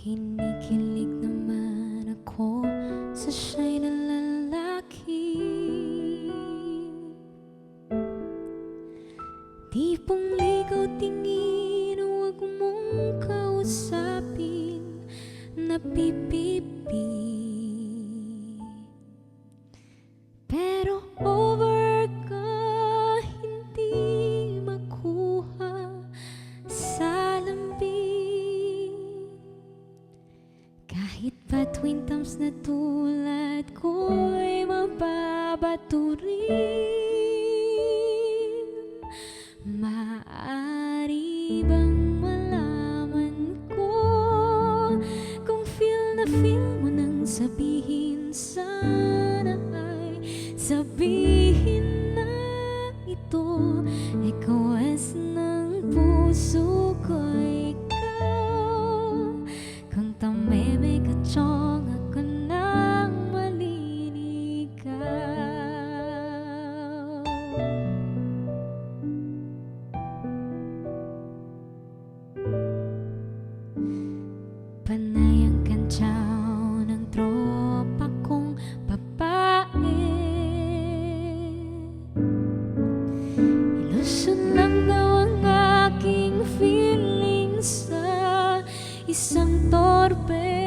Kinikilig naman ako sa siya'y nalalaki. Tipong ligaw tingin, huwag mong kausapin, napipipi. Pero over ka, hindi makuha sa lambing. Kahit pa twin thumbs na tulad ko'y mababato rin. Maaari bang malaman ko kung feel mo nang sabihin, sana ay sabihin na ito. Request ng puso ko'y ikaw. Kung tameme ka chong, ako nang maliligaw. Panay ang kantsaw ng tropa kong babae. Ilusyon lang daw ang aking feelings sa isang torpe.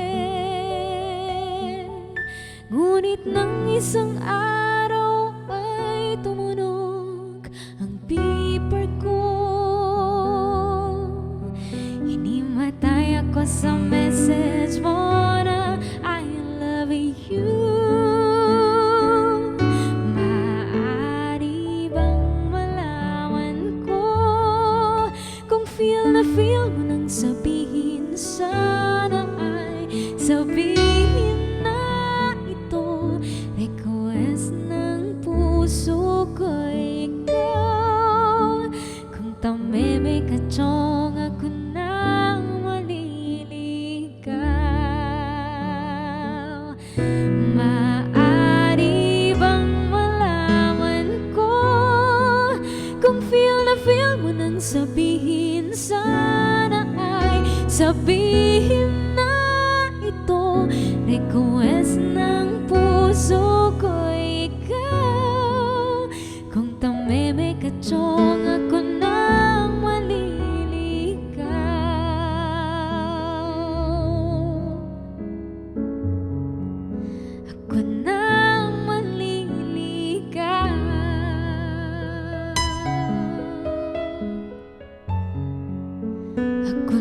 Ngunit nang isang araw ay tumunog ang beeper ko. Hinimatay ako sa message mo na I love you. Maaari bang malaman ko kung feel mo nang sabihin, sana ay sabihin na ito. Request ng puso ko'y ikaw. Kung tameme ka chong, ako nang maliligaw. Maaari bang malaman ko kung feel mo nang sabihin, sana ay sabihin na ito. Request ng puso ko'y ikaw. Kung tameme ka chong, ako nang maliligaw. Ako nang maliligaw. Ako